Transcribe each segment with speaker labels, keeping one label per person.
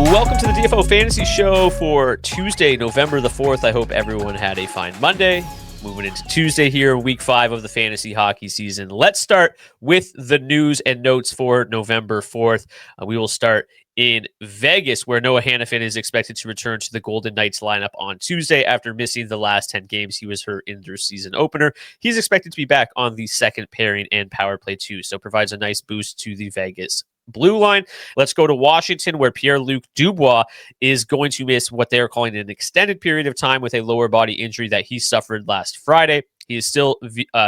Speaker 1: Welcome to the DFO Fantasy Show for Tuesday, November the 4th. I hope everyone had a fine Monday. Moving into Tuesday here, week 5 of the fantasy hockey season. Let's start with the news and notes for November 4th. We will start in Vegas, where Noah Hannafin is expected to return to the Golden Knights lineup on Tuesday after missing the last 10 games. He was hurt in their season opener. He's expected to be back on the second pairing and power play too, so provides a nice boost to the Vegas blue line. Let's go to Washington, where Pierre-Luc Dubois is going to miss what they're calling an extended period of time with a lower body injury that he suffered last Friday. He is still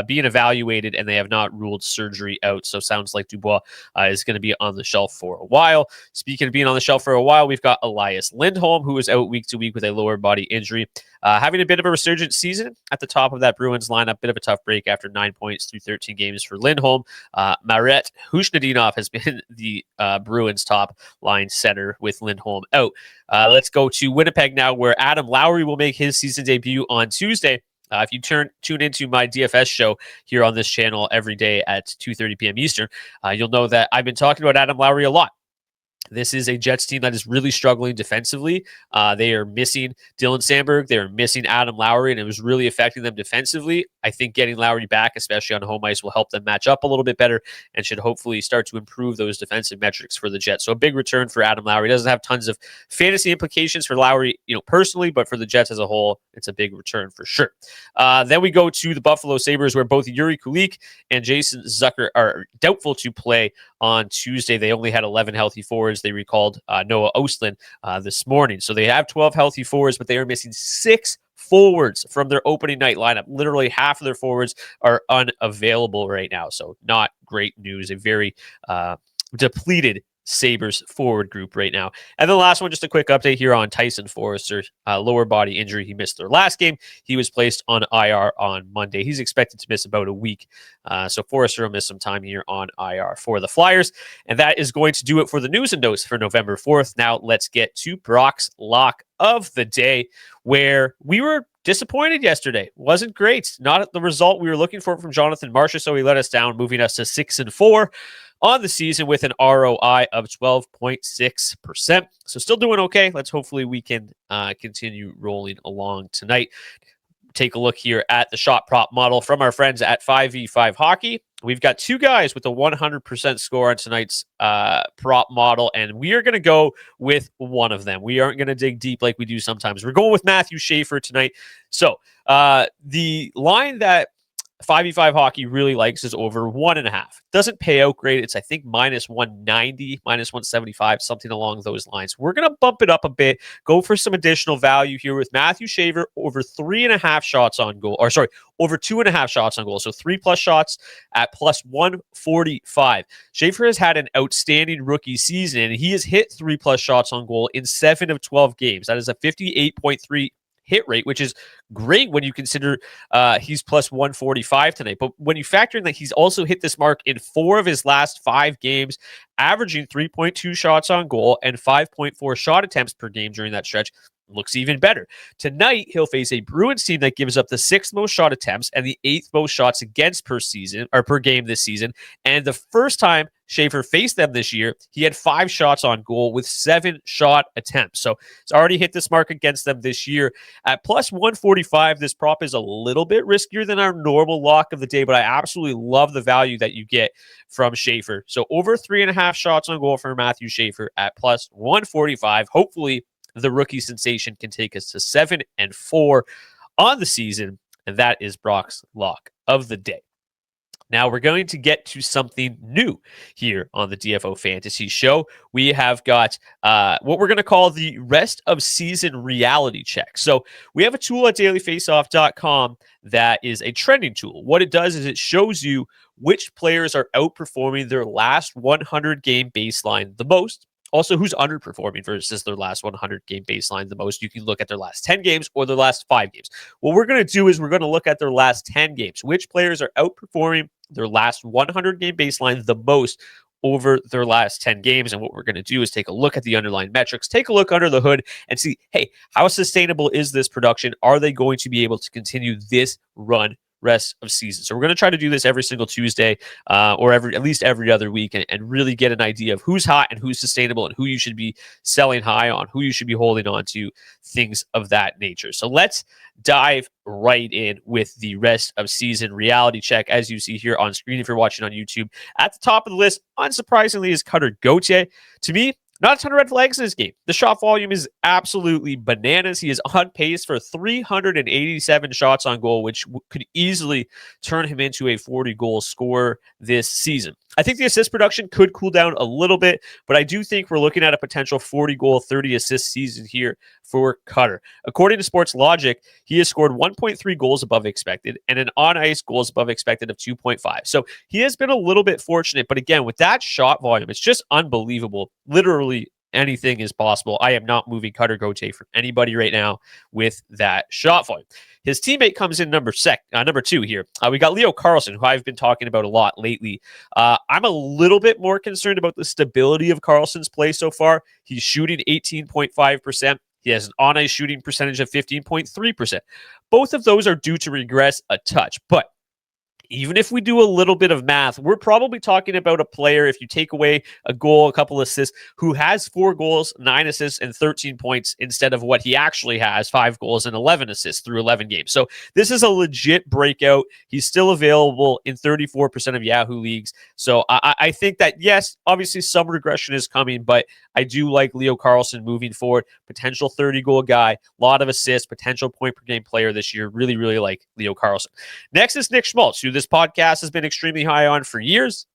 Speaker 1: being evaluated, and they have not ruled surgery out. So sounds like Dubois is going to be on the shelf for a while. Speaking of being on the shelf for a while, we've got Elias Lindholm, who is out week to week with a lower body injury. Having a bit of a resurgent season at the top of that Bruins lineup. Bit of a tough break after 9 points through 13 games for Lindholm. Maret Hushnadinov has been the Bruins' top line center with Lindholm out. Let's go to Winnipeg now, where Adam Lowry will make his season debut on Tuesday. If you tune into my DFS show here on this channel every day at 2:30 p.m. Eastern, you'll know that I've been talking about Adam Lowry a lot. This is a Jets team that is really struggling defensively. They are missing Dylan Sandberg. They are missing Adam Lowry, and it was really affecting them defensively. I think getting Lowry back, especially on home ice, will help them match up a little bit better and should hopefully start to improve those defensive metrics for the Jets. So a big return for Adam Lowry. Doesn't have tons of fantasy implications for Lowry, personally, but for the Jets as a whole, it's a big return for sure. Then we go to the Buffalo Sabres, where both Yuri Kulik and Jason Zucker are doubtful to play on Tuesday. They only had 11 healthy forwards. They recalled Noah Ostlund this morning. So they have 12 healthy forwards, but they are missing 6 forwards from their opening night lineup. Literally half of their forwards are unavailable right now. So not great news. A very depleted Sabres forward group right now. And the last one, just a quick update here on Tyson Forrester. Lower body injury. He missed their last game. He was placed on IR on Monday. He's expected to miss about a week. So Forrester will miss some time here on IR for the Flyers. And that is going to do it for the news and notes for November 4th. Now let's get to Brock's lock of the day, where we were disappointed yesterday. Wasn't great. Not the result we were looking for from Jonathan Marchessault, so he let us down, moving us to 6-4 on the season with an ROI of 12.6%. So still doing okay. Hopefully we can continue rolling along tonight. Take a look here at the shot prop model from our friends at 5v5 Hockey. We've got 2 guys with a 100% score on tonight's prop model, and we are going to go with one of them. We aren't going to dig deep like we do sometimes. We're going with Matthew Schaefer tonight. So the line that 5v5 Hockey really likes is over 1.5. Doesn't pay out great. It's, I think, minus 190, minus 175, something along those lines. We're going to bump it up a bit, go for some additional value here with Matthew Schaefer over 3.5 shots on goal, or sorry, over 2.5 shots on goal. So 3+ shots at plus 145. Schaefer has had an outstanding rookie season, and he has hit 3+ shots on goal in 7 of 12 games. That is a 58.3 hit rate, which is great when you consider he's plus 145 tonight. But when you factor in that he's also hit this mark in 4 of his last 5 games, averaging 3.2 shots on goal and 5.4 shot attempts per game during that stretch, looks even better. Tonight, he'll face a Bruins team that gives up the 6th most shot attempts and the 8th most shots against per game this season. And the first time Schaefer faced them this year, he had 5 shots on goal with 7 shot attempts. So he's already hit this mark against them this year. At plus 145, this prop is a little bit riskier than our normal lock of the day, but I absolutely love the value that you get from Schaefer. So over 3.5 shots on goal for Matthew Schaefer at plus 145. Hopefully, the rookie sensation can take us to 7-4 on the season, and that is Brock's lock of the day. Now we're going to get to something new here on the DFO Fantasy Show. We have got what we're going to call the rest of season reality check. So we have a tool at dailyfaceoff.com that is a trending tool. What it does is it shows you which players are outperforming their last 100 game baseline the most. Also, who's underperforming versus their last 100-game baseline the most. You can look at their last 10 games or their last 5 games. What we're going to do is we're going to look at their last 10 games. Which players are outperforming their last 100-game baseline the most over their last 10 games. And what we're going to do is take a look at the underlying metrics, take a look under the hood and see, hey, how sustainable is this production? Are they going to be able to continue this run rest of season. So we're going to try to do this every single Tuesday or at least every other week and really get an idea of who's hot and who's sustainable and who you should be selling high on, who you should be holding on to, things of that nature. So let's dive right in with the rest of season reality check. As you see here on screen, if you're watching on YouTube, at the top of the list, unsurprisingly, is Cutter Gauthier. To me, not a ton of red flags in this game. The shot volume is absolutely bananas. He is on pace for 387 shots on goal, which could easily turn him into a 40-goal scorer this season. I think the assist production could cool down a little bit, but I do think we're looking at a potential 40-goal, 30-assist season here for Cutter. According to Sports Logic, he has scored 1.3 goals above expected and an on-ice goals above expected of 2.5. So he has been a little bit fortunate, but again, with that shot volume, it's just unbelievable. Literally anything is possible. I am not moving Cutter Gauthier for anybody right now with that shot volume. His teammate comes in number two here. We got Leo Carlsson, who I've been talking about a lot lately. I'm a little bit more concerned about the stability of Carlsson's play so far. He's shooting 18.5%. He has an on-ice shooting percentage of 15.3%. Both of those are due to regress a touch, but even if we do a little bit of math, we're probably talking about a player, if you take away a goal, a couple assists, who has 4 goals, 9 assists, and 13 points instead of what he actually has, 5 goals and 11 assists through 11 games. So this is a legit breakout. He's still available in 34% of Yahoo leagues. So I think that, yes, obviously some regression is coming, but I do like Leo Carlsson moving forward. Potential 30-goal guy, a lot of assists, potential point-per-game player this year. Really, really like Leo Carlsson. Next is Nick Schmaltz, who this podcast has been extremely high on for years.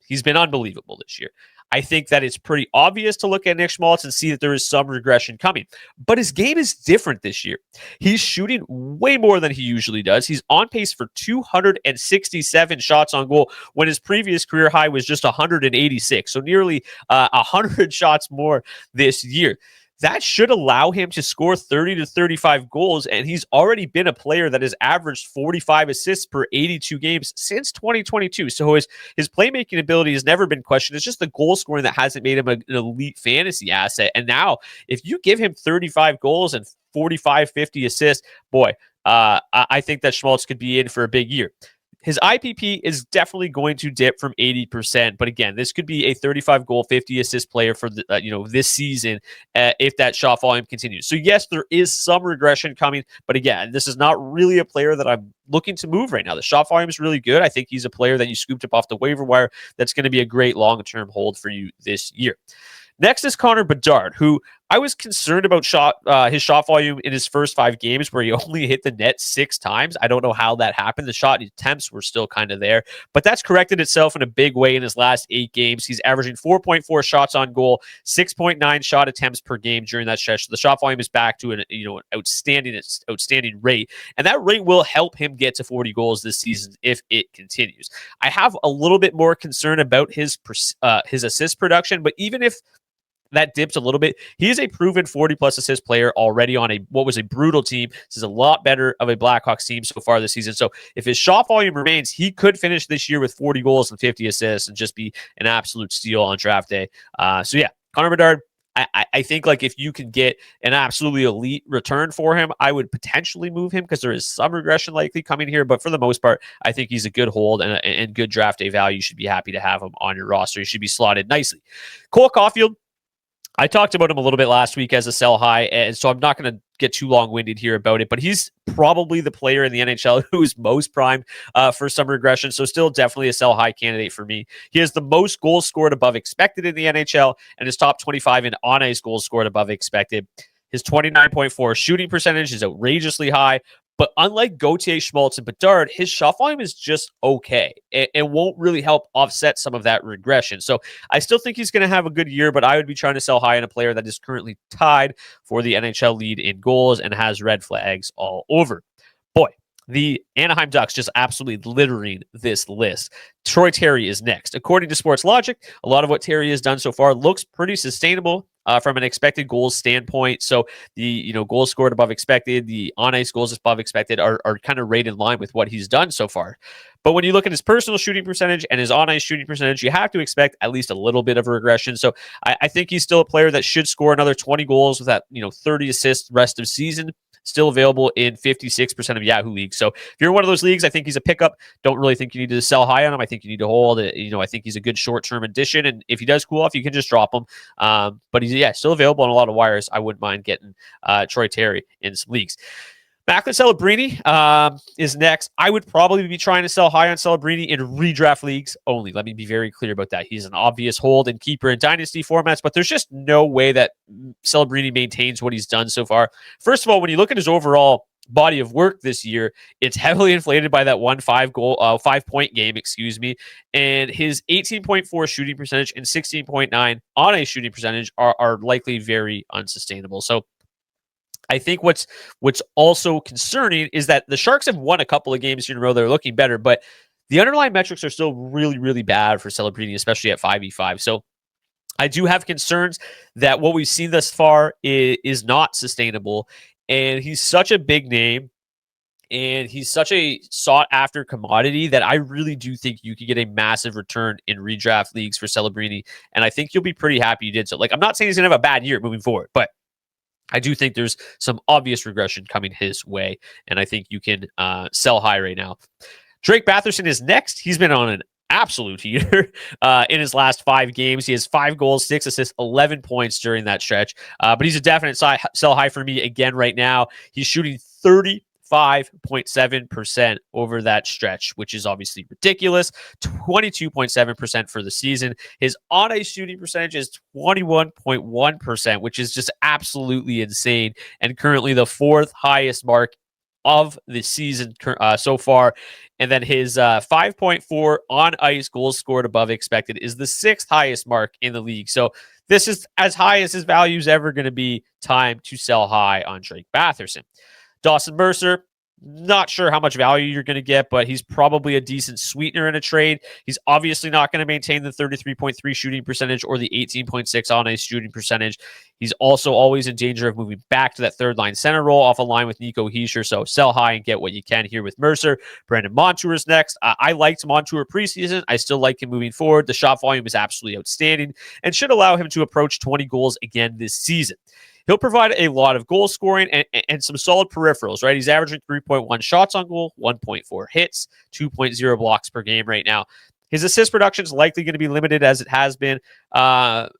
Speaker 1: He's been unbelievable this year. I think that it's pretty obvious to look at Nick Schmaltz and see that there is some regression coming. But his game is different this year. He's shooting way more than he usually does. He's on pace for 267 shots on goal when his previous career high was just 186. So nearly 100 shots more this year. That should allow him to score 30 to 35 goals, and he's already been a player that has averaged 45 assists per 82 games since 2022. So his playmaking ability has never been questioned. It's just the goal scoring that hasn't made him an elite fantasy asset. And now, if you give him 35 goals and 45, 50 assists, boy, I think that Schmaltz could be in for a big year. His IPP is definitely going to dip from 80%, but again, this could be a 35-goal, 50-assist player for this season if that shot volume continues. So yes, there is some regression coming, but again, this is not really a player that I'm looking to move right now. The shot volume is really good. I think he's a player that you scooped up off the waiver wire that's going to be a great long-term hold for you this year. Next is Connor Bedard, who I was concerned about his shot volume in his first 5 games where he only hit the net 6 times. I don't know how that happened. The shot attempts were still kind of there, but that's corrected itself in a big way in his last 8 games. He's averaging 4.4 shots on goal, 6.9 shot attempts per game during that stretch. So the shot volume is back to an outstanding rate, and that rate will help him get to 40 goals this season if it continues. I have a little bit more concern about his assist production, but even if that dips a little bit, he is a proven 40-plus assist player already on what was a brutal team. This is a lot better of a Blackhawks team so far this season. So if his shot volume remains, he could finish this year with 40 goals and 50 assists and just be an absolute steal on draft day. So yeah, Connor Bedard, I think like if you can get an absolutely elite return for him, I would potentially move him because there is some regression likely coming here. But for the most part, I think he's a good hold and good draft day value. You should be happy to have him on your roster. He should be slotted nicely. Cole Caufield, I talked about him a little bit last week as a sell high, and so I'm not going to get too long-winded here about it, but he's probably the player in the NHL who's most primed for some regression, so still definitely a sell high candidate for me. He has the most goals scored above expected in the NHL, and his top 25 in on-ice goals scored above expected. His 29.4 shooting percentage is outrageously high, but unlike Gauthier, Schmaltz, and Bedard, his shot volume is just okay. It won't really help offset some of that regression. So I still think he's going to have a good year, but I would be trying to sell high on a player that is currently tied for the NHL lead in goals and has red flags all over. Boy, the Anaheim Ducks just absolutely littering this list. Troy Terry is next. According to Sports Logic, a lot of what Terry has done so far looks pretty sustainable from an expected goals standpoint. So the goals scored above expected, the on-ice goals above expected are kind of right in line with what he's done so far. But when you look at his personal shooting percentage and his on-ice shooting percentage, you have to expect at least a little bit of regression. So I think he's still a player that should score another 20 goals with that 30 assists rest of season. still available in 56% of Yahoo leagues. So if you're in one of those leagues, I think he's a pickup. Don't really think you need to sell high on him. I think you need to hold it. I think he's a good short-term addition. And if he does cool off, you can just drop him. But he's still available on a lot of wires. I wouldn't mind getting Troy Terry in some leagues. Macklin Celebrini is next. I would probably be trying to sell high on Celebrini in redraft leagues only. Let me be very clear about that. He's an obvious hold and keeper in dynasty formats, but there's just no way that Celebrini maintains what he's done so far. First of all, when you look at his overall body of work this year, it's heavily inflated by that 5-point game, and his 18.4 shooting percentage and 16.9 on a shooting percentage are likely very unsustainable. So I think what's also concerning is that the Sharks have won a couple of games in a row. They're looking better, but the underlying metrics are still really, really bad for Celebrini, especially at 5v5. So I do have concerns that what we've seen thus far is not sustainable. And he's such a big name, and he's such a sought-after commodity that I really do think you could get a massive return in redraft leagues for Celebrini. And I think you'll be pretty happy you did so. Like, I'm not saying he's going to have a bad year moving forward, but I do think there's some obvious regression coming his way, and I think you can sell high right now. Drake Batherson is next. He's been on an absolute heater in his last 5 games. He has 5 goals, 6 assists, 11 points during that stretch. But he's a definite sell high for me again right now. He's shooting 35.7% over that stretch, which is obviously ridiculous. 22.7% for the season. His on-ice shooting percentage is 21.1%, which is just absolutely insane, and currently the 4th highest mark of the season so far. And then his 5.4 on-ice goals scored above expected is the 6th highest mark in the league. So this is as high as his value is ever going to be. Time to sell high on Drake Batherson. Dawson Mercer, not sure how much value you're going to get, but he's probably a decent sweetener in a trade. He's obviously not going to maintain the 33.3 shooting percentage or the 18.6 on-ice shooting percentage. He's also always in danger of moving back to that third-line center role off a line with Nico Hischier, so sell high and get what you can here with Mercer. Brandon Montour is next. I liked Montour preseason. I still like him moving forward. The shot volume is absolutely outstanding and should allow him to approach 20 goals again this season. He'll provide a lot of goal scoring and some solid peripherals, right? He's averaging 3.1 shots on goal, 1.4 hits, 2.0 blocks per game right now. His assist production is likely going to be limited as it has been. The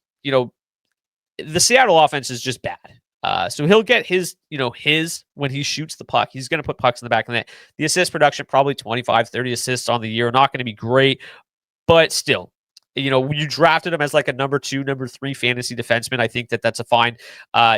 Speaker 1: Seattle offense is just bad. So he'll get his when he shoots the puck. He's going to put pucks in the back of the net. The assist production, probably 25, 30 assists on the year. Not going to be great, but still. You drafted him as like a number 2, number 3 fantasy defenseman. I think that's a fine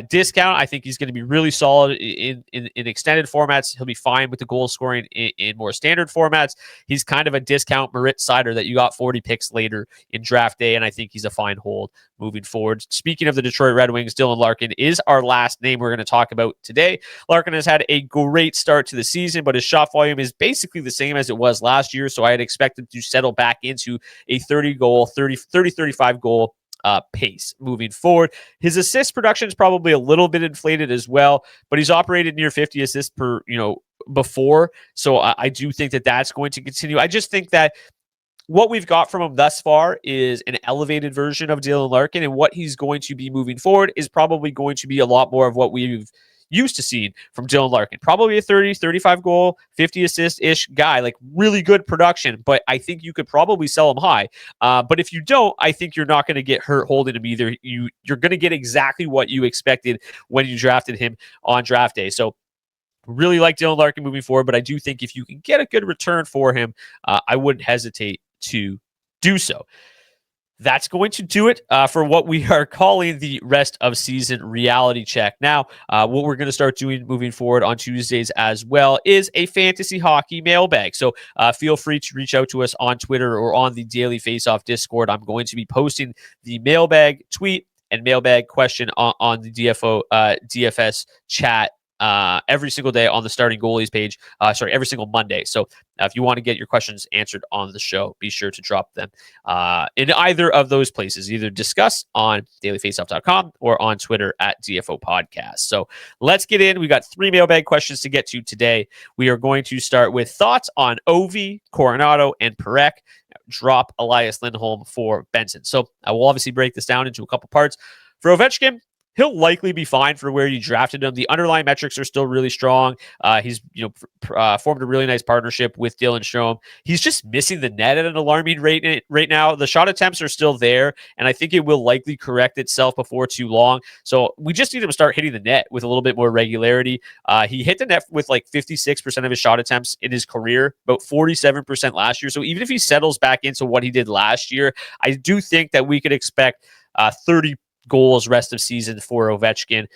Speaker 1: discount. I think he's going to be really solid in extended formats. He'll be fine with the goal scoring in more standard formats. He's kind of a discount Marit Sider that you got 40 picks later in draft day, and I think he's a fine hold moving forward. Speaking of the Detroit Red Wings, Dylan Larkin is our last name we're going to talk about today. Larkin has had a great start to the season, but his shot volume is basically the same as it was last year, so I had expected to settle back into a 35 goal pace moving forward. His assist production is probably a little bit inflated as well, but he's operated near 50 assists per, before. So I do think that that's going to continue. I just think that what we've got from him thus far is an elevated version of Dylan Larkin, and what he's going to be moving forward is probably going to be a lot more of what we've used to seeing from Dylan Larkin. Probably a 30, 35 goal, 50 assist-ish guy, like really good production, but I think you could probably sell him high. But if you don't, I think you're not going to get hurt holding him either. You're going to get exactly what you expected when you drafted him on draft day. So really like Dylan Larkin moving forward, but I do think if you can get a good return for him, I wouldn't hesitate to do so. That's going to do it for what we are calling the rest of season reality check. Now, what we're going to start doing moving forward on Tuesdays as well is a fantasy hockey mailbag. So feel free to reach out to us on Twitter or on the Daily Faceoff Discord. I'm going to be posting the mailbag tweet and mailbag question on the DFO DFS chat every single day on the starting goalies page. Every single Monday. So if you want to get your questions answered on the show, be sure to drop them in either of those places. Either discuss on dailyfaceoff.com or on Twitter at DFO Podcast. So let's get in. We got 3 mailbag questions to get to today. We are going to start with thoughts on Ovi, Coronado, and Perek. Drop Elias Lindholm for Benson. So I will obviously break this down into a couple parts. For Ovechkin, he'll likely be fine for where you drafted him. The underlying metrics are still really strong. He's formed a really nice partnership with Dylan Strome. He's just missing the net at an alarming rate right now. The shot attempts are still there, and I think it will likely correct itself before too long. So we just need him to start hitting the net with a little bit more regularity. He hit the net with like 56% of his shot attempts in his career, about 47% last year. So even if he settles back into what he did last year, I do think that we could expect 30 goals rest of season for Ovechkin.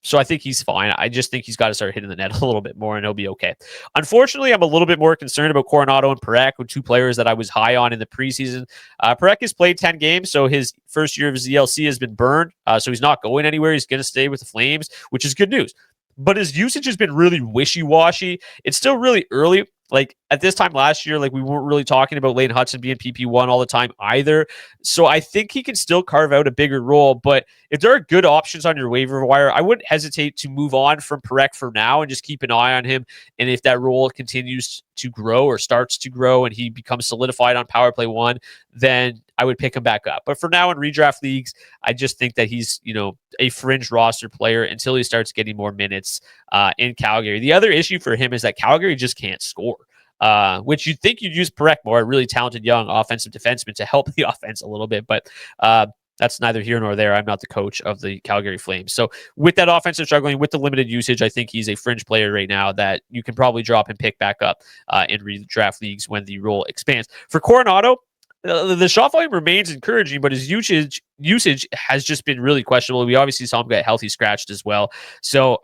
Speaker 1: So I think he's fine. I just think he's got to start hitting the net a little bit more, and he'll be okay. Unfortunately, I'm a little bit more concerned about Coronado and Parekh, with two players that I was high on in the preseason. Parekh has played 10 games, so his first year of his ELC has been burned. So he's not going anywhere. He's going to stay with the Flames, which is good news. But his usage has been really wishy-washy. It's still really early. Like at this time last year, like we weren't really talking about Layne Hudson being PP1 all the time either. So I think he can still carve out a bigger role. But if there are good options on your waiver wire, I wouldn't hesitate to move on from Parekh for now and just keep an eye on him. And if that role continues to grow or starts to grow and he becomes solidified on power play one, then I would pick him back up. But for now in redraft leagues, I just think that he's, a fringe roster player until he starts getting more minutes in Calgary. The other issue for him is that Calgary just can't score. Which you'd think you'd use Parekh more, a really talented young offensive defenseman, to help the offense a little bit. But that's neither here nor there. I'm not the coach of the Calgary Flames. So with that offensive struggling, with the limited usage, I think he's a fringe player right now that you can probably drop and pick back up in redraft leagues when the role expands. For Coronado, the shot volume remains encouraging, but his usage has just been really questionable. We obviously saw him get healthy scratched as well. So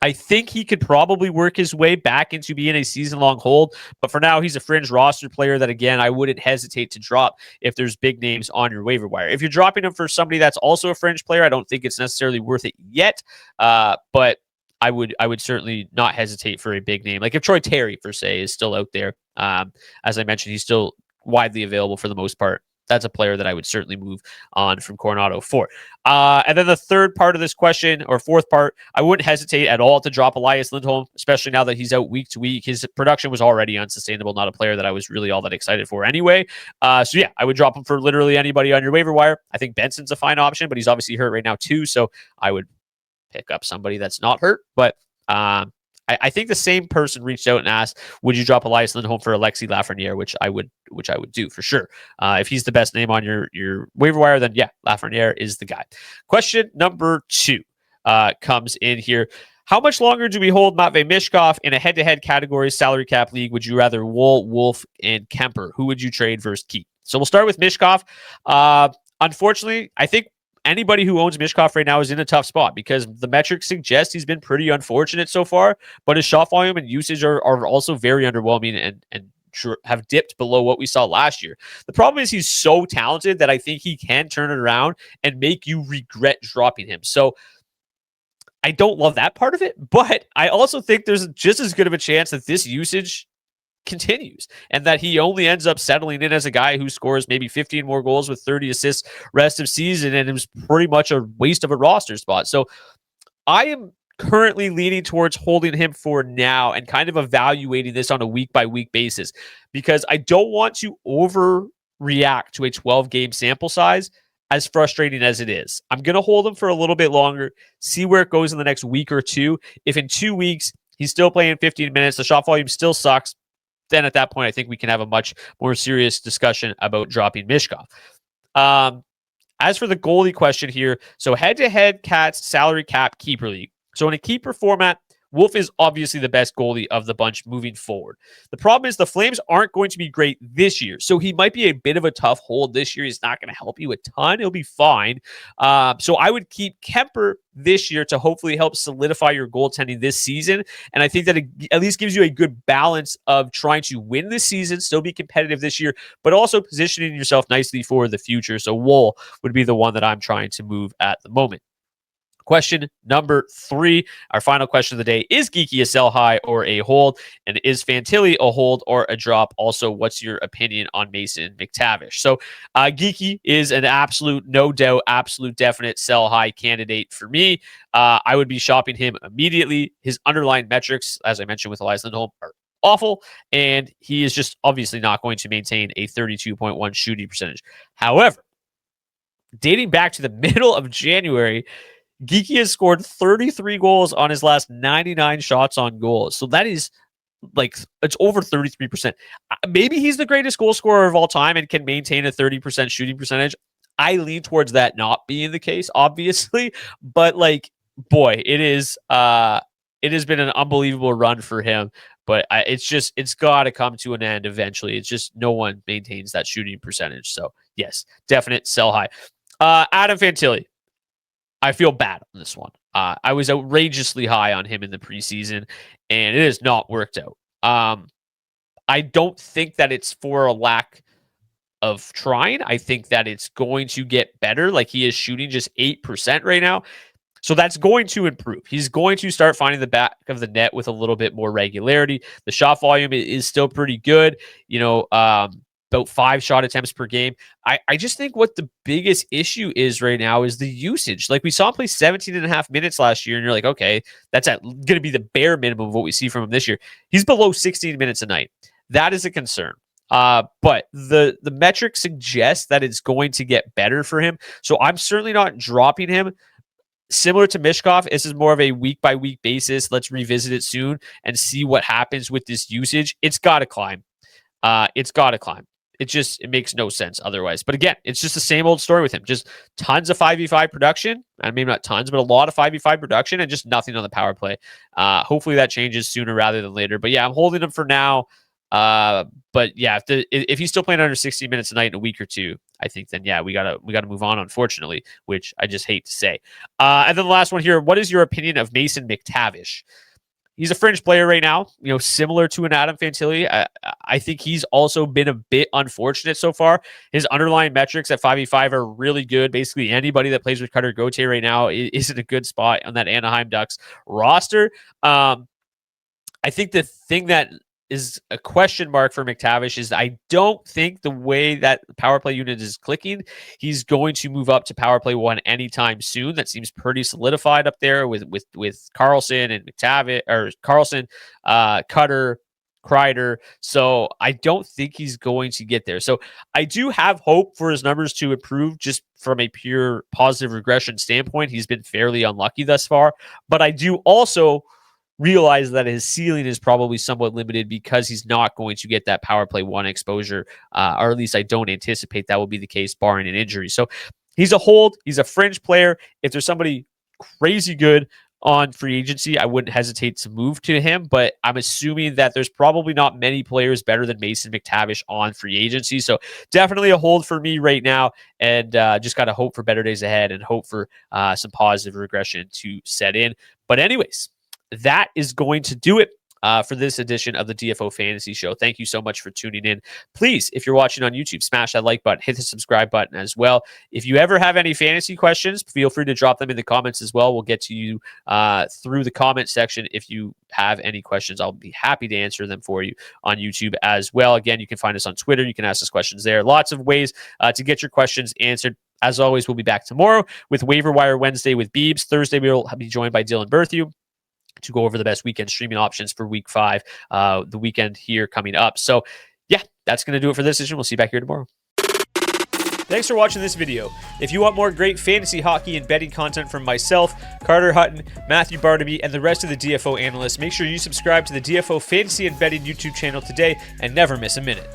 Speaker 1: I think he could probably work his way back into being a season-long hold, but for now, he's a fringe roster player that, again, I wouldn't hesitate to drop if there's big names on your waiver wire. If you're dropping him for somebody that's also a fringe player, I don't think it's necessarily worth it yet, but I would certainly not hesitate for a big name. Like if Troy Terry, per se, is still out there, as I mentioned, he's still widely available for the most part. That's a player that I would certainly move on from Coronado for. And then the third part of this question, or fourth part, I wouldn't hesitate at all to drop Elias Lindholm, especially now that he's out week to week. His production was already unsustainable, not a player that I was really all that excited for anyway. So yeah, I would drop him for literally anybody on your waiver wire. I think Benson's a fine option, but he's obviously hurt right now too. So I would pick up somebody that's not hurt. But I think the same person reached out and asked, would you drop Elias Lindholm for Alexis Lafreniere, which I would do for sure. If he's the best name on your waiver wire, then yeah, Lafreniere is the guy. Question number 2 comes in here. How much longer do we hold Matvei Michkov in a head-to-head category salary cap league? Would you rather Wool, Wolf, and Kemper? Who would you trade versus Keith? So we'll start with Michkov. Unfortunately, I think anybody who owns Michkov right now is in a tough spot because the metrics suggest he's been pretty unfortunate so far, but his shot volume and usage are also very underwhelming and have dipped below what we saw last year. The problem is he's so talented that I think he can turn it around and make you regret dropping him. So I don't love that part of it, but I also think there's just as good of a chance that this usage continues and that he only ends up settling in as a guy who scores maybe 15 more goals with 30 assists rest of season, and it was pretty much a waste of a roster spot. So I am currently leaning towards holding him for now and kind of evaluating this on a week-by-week basis because I don't want to overreact to a 12-game sample size, as frustrating as it is. I'm going to hold him for a little bit longer, see where it goes in the next week or two. If in 2 weeks he's still playing 15 minutes, the shot volume still sucks, then at that point, I think we can have a much more serious discussion about dropping Michkov. As for the goalie question here, so head-to-head Cats salary cap keeper league. So in a keeper format, Wolf is obviously the best goalie of the bunch moving forward. The problem is the Flames aren't going to be great this year, so he might be a bit of a tough hold this year. He's not going to help you a ton. He'll be fine. So I would keep Kemper this year to hopefully help solidify your goaltending this season, and I think that it at least gives you a good balance of trying to win this season, still be competitive this year, but also positioning yourself nicely for the future. So Wool would be the one that I'm trying to move at the moment. Question number 3, our final question of the day. Is Geeky a sell high or a hold? And is Fantilli a hold or a drop? Also, what's your opinion on Mason McTavish? So Geeky is an absolute, no doubt, absolute definite sell high candidate for me. I would be shopping him immediately. His underlying metrics, as I mentioned with Elias Lindholm, are awful, and he is just obviously not going to maintain a 32.1 shooting percentage. However, dating back to the middle of January, Geeky has scored 33 goals on his last 99 shots on goal. So that is like, it's over 33%. Maybe he's the greatest goal scorer of all time and can maintain a 30% shooting percentage. I lean towards that not being the case, obviously, but like, boy, it has been an unbelievable run for him. But it's got to come to an end eventually. It's just no one maintains that shooting percentage. So yes, definite sell high. Adam Fantilli, I feel bad on this one. I was outrageously high on him in the preseason, and it has not worked out. I don't think that it's for a lack of trying. I think that it's going to get better. Like, he is shooting just 8% right now. So that's going to improve. He's going to start finding the back of the net with a little bit more regularity. The shot volume is still pretty good. About 5 shot attempts per game. I just think what the biggest issue is right now is the usage. Like, we saw him play 17 and a half minutes last year, and you're like, okay, that's going to be the bare minimum of what we see from him this year. He's below 16 minutes a night. That is a concern. But the metrics suggest that it's going to get better for him. So I'm certainly not dropping him. Similar to Mishkov, this is more of a week-by-week basis. Let's revisit it soon and see what happens with this usage. It's got to climb. It's got to climb. It makes no sense otherwise. But again, it's just the same old story with him. Just tons of 5v5 production. I mean, not tons, but a lot of 5v5 production and just nothing on the power play. Hopefully that changes sooner rather than later. But yeah, I'm holding him for now. But yeah, if he's still playing under 60 minutes a night in a week or two, I think then yeah, we gotta move on, unfortunately, which I just hate to say. And then the last one here, what is your opinion of Mason McTavish? He's a fringe player right now, similar to an Adam Fantilli. I think he's also been a bit unfortunate so far. His underlying metrics at 5v5 are really good. Basically, anybody that plays with Cutter Gauthier right now is in a good spot on that Anaheim Ducks roster. I think the thing that is a question mark for McTavish is I don't think the way that the power play unit is clicking, he's going to move up to power play 1 anytime soon. That seems pretty solidified up there with Carlsson and McTavish, or Carlsson, Cutter, Kreider. So I don't think he's going to get there. So I do have hope for his numbers to improve just from a pure positive regression standpoint. He's been fairly unlucky thus far, but I do also realize that his ceiling is probably somewhat limited because he's not going to get that power play 1 exposure, or at least I don't anticipate that will be the case barring an injury. So he's a hold. He's a fringe player. If there's somebody crazy good on free agency, I wouldn't hesitate to move to him, but I'm assuming that there's probably not many players better than Mason McTavish on free agency. So definitely a hold for me right now, and just got to hope for better days ahead and hope for some positive regression to set in. But anyways, that is going to do it for this edition of the DFO Fantasy Show. Thank you so much for tuning in. Please, if you're watching on YouTube, smash that like button, hit the subscribe button as well. If you ever have any fantasy questions, feel free to drop them in the comments as well. We'll get to you through the comment section. If you have any questions, I'll be happy to answer them for you on YouTube as well. Again, you can find us on Twitter. You can ask us questions there. Lots of ways to get your questions answered. As always, we'll be back tomorrow with Waiver Wire Wednesday with Beebs. Thursday, we will be joined by Dylan Berthew to go over the best weekend streaming options for week 5, the weekend here coming up. So yeah, that's going to do it for this edition. We'll see you back here tomorrow. Thanks for watching this video. If you want more great fantasy hockey and betting content from myself, Carter Hutton, Matthew Barnaby, and the rest of the DFO analysts, make sure you subscribe to the DFO Fantasy and Betting YouTube channel today and never miss a minute.